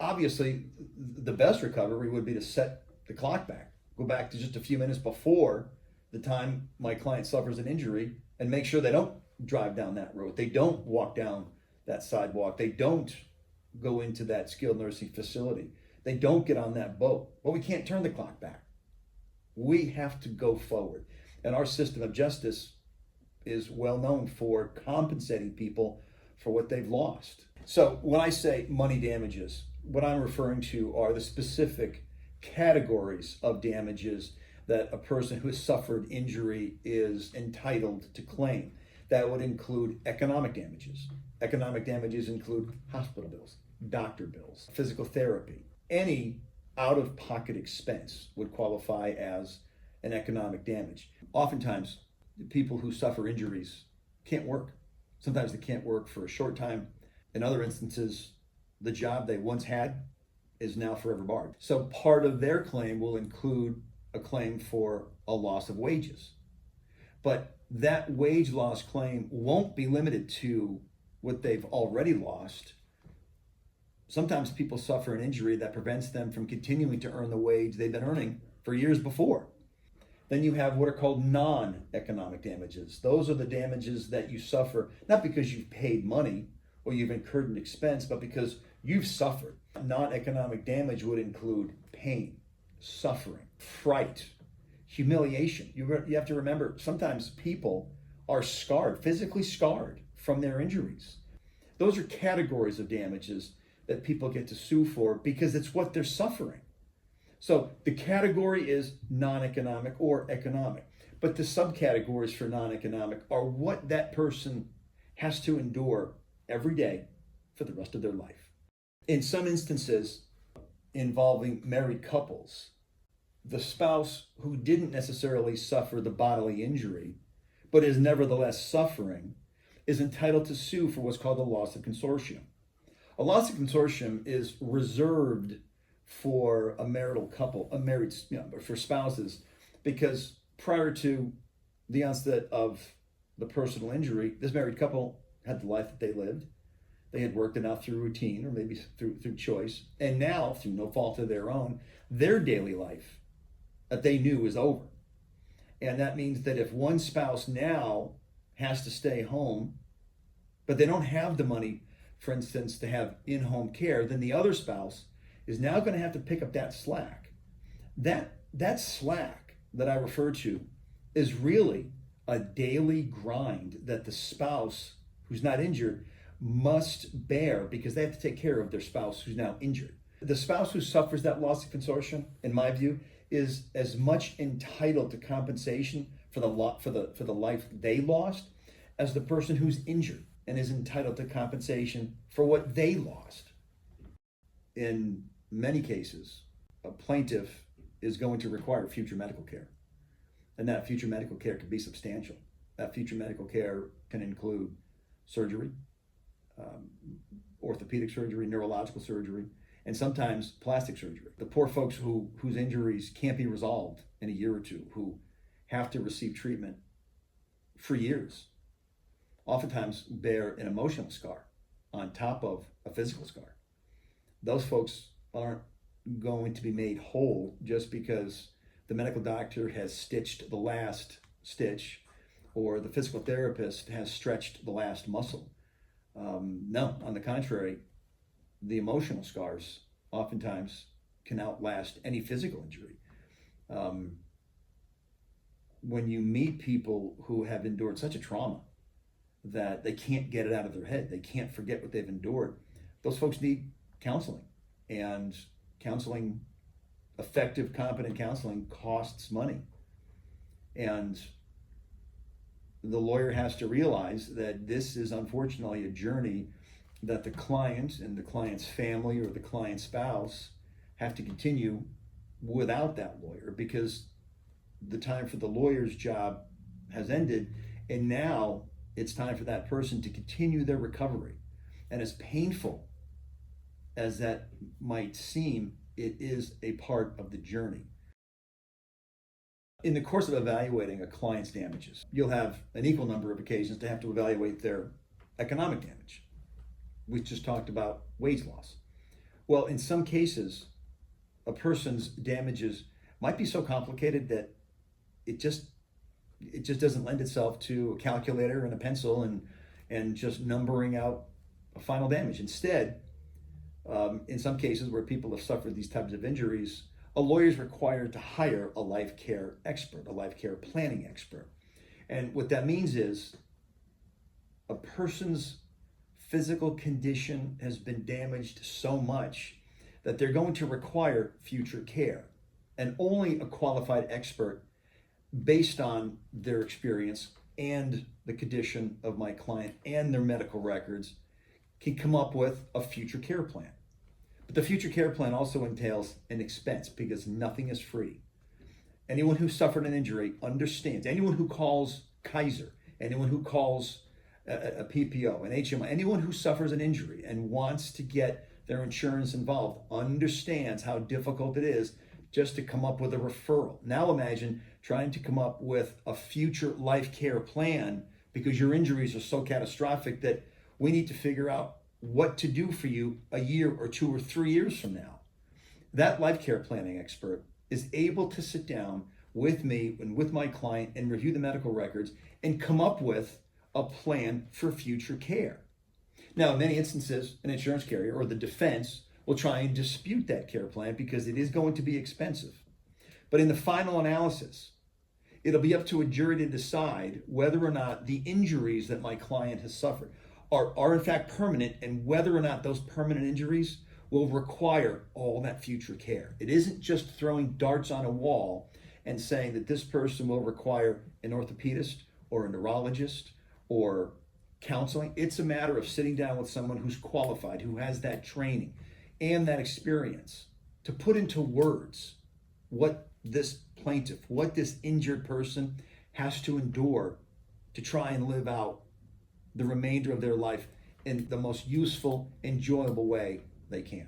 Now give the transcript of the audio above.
Obviously, the best recovery would be to set the clock back, go back to just a few minutes before the time my client suffers an injury, and make sure they don't drive down that road. They don't walk down that sidewalk. They don't go into that skilled nursing facility. They don't get on that boat. Well, we can't turn the clock back. We have to go forward. And our system of justice is well known for compensating people for what they've lost. So when I say money damages, what I'm referring to are the specific categories of damages that a person who has suffered injury is entitled to claim. That would include economic damages. Economic damages include hospital bills, doctor bills, physical therapy. Any out-of-pocket expense would qualify as an economic damage. Oftentimes, the people who suffer injuries can't work. Sometimes they can't work for a short time. In other instances, the job they once had is now forever barred. So part of their claim will include a claim for a loss of wages. But that wage loss claim won't be limited to what they've already lost. Sometimes people suffer an injury that prevents them from continuing to earn the wage they've been earning for years before. Then you have what are called non-economic damages. Those are the damages that you suffer, not because you've paid money or you've incurred an expense, but because you've suffered. Non-economic damage would include pain, suffering, fright, humiliation. You have to remember, sometimes people are scarred, physically scarred from their injuries. Those are categories of damages that people get to sue for because it's what they're suffering. So the category is non-economic or economic, but the subcategories for non-economic are what that person has to endure every day for the rest of their life. In some instances involving married couples, the spouse who didn't necessarily suffer the bodily injury, but is nevertheless suffering, is entitled to sue for what's called a loss of consortium. A loss of consortium is reserved for a marital couple, for spouses, because prior to the onset of the personal injury, this married couple had the life that they lived. They had worked it out through routine or maybe through choice. And now, through no fault of their own, their daily life that they knew is over. And that means that if one spouse now has to stay home, but they don't have the money, for instance, to have in-home care, then the other spouse is now going to have to pick up that slack. That slack that I refer to is really a daily grind that the spouse who's not injured must bear because they have to take care of their spouse who's now injured. The spouse who suffers that loss of consortium, in my view, is as much entitled to compensation for the life they lost as the person who's injured and is entitled to compensation for what they lost. In many cases, a plaintiff is going to require future medical care. And that future medical care could be substantial. That future medical care can include surgery, orthopedic surgery, neurological surgery, and sometimes plastic surgery. The poor folks whose injuries can't be resolved in a year or two, who have to receive treatment for years, oftentimes bear an emotional scar on top of a physical scar. Those folks aren't going to be made whole just because the medical doctor has stitched the last stitch or the physical therapist has stretched the last muscle. No, on the contrary, the emotional scars oftentimes can outlast any physical injury. When you meet people who have endured such a trauma that they can't get it out of their head, they can't forget what they've endured, those folks need counseling. And counseling, effective, competent counseling, costs money. And the lawyer has to realize that this is unfortunately a journey that the client and the client's family or the client's spouse have to continue without that lawyer, because the time for the lawyer's job has ended, and now it's time for that person to continue their recovery. And as painful as that might seem, it is a part of the journey. In the course of evaluating a client's damages, you'll have an equal number of occasions to have to evaluate their economic damage. We just talked about wage loss. Well, in some cases, a person's damages might be so complicated that it just it just doesn't lend itself to a calculator and a pencil and just numbering out a final damage. Instead, in some cases where people have suffered these types of injuries, a lawyer is required to hire a life care expert, a life care planning expert. And what that means is a person's physical condition has been damaged so much that they're going to require future care. And only a qualified expert, based on their experience and the condition of my client and their medical records, can come up with a future care plan. But the future care plan also entails an expense because nothing is free. Anyone who suffered an injury understands. Anyone who calls Kaiser, anyone who calls a PPO, an HMO, anyone who suffers an injury and wants to get their insurance involved understands how difficult it is just to come up with a referral. Now imagine trying to come up with a future life care plan because your injuries are so catastrophic that we need to figure out what to do for you a year or 2 or 3 years from now. That life care planning expert is able to sit down with me and with my client and review the medical records and come up with a plan for future care. Now, in many instances, an insurance carrier or the defense will try and dispute that care plan because it is going to be expensive. But in the final analysis, it'll be up to a jury to decide whether or not the injuries that my client has suffered are in fact permanent and whether or not those permanent injuries will require all that future care. It isn't just throwing darts on a wall and saying that this person will require an orthopedist or a neurologist or counseling. It's a matter of sitting down with someone who's qualified, who has that training and that experience to put into words what this plaintiff, what this injured person has to endure to try and live out the remainder of their life in the most useful, enjoyable way they can.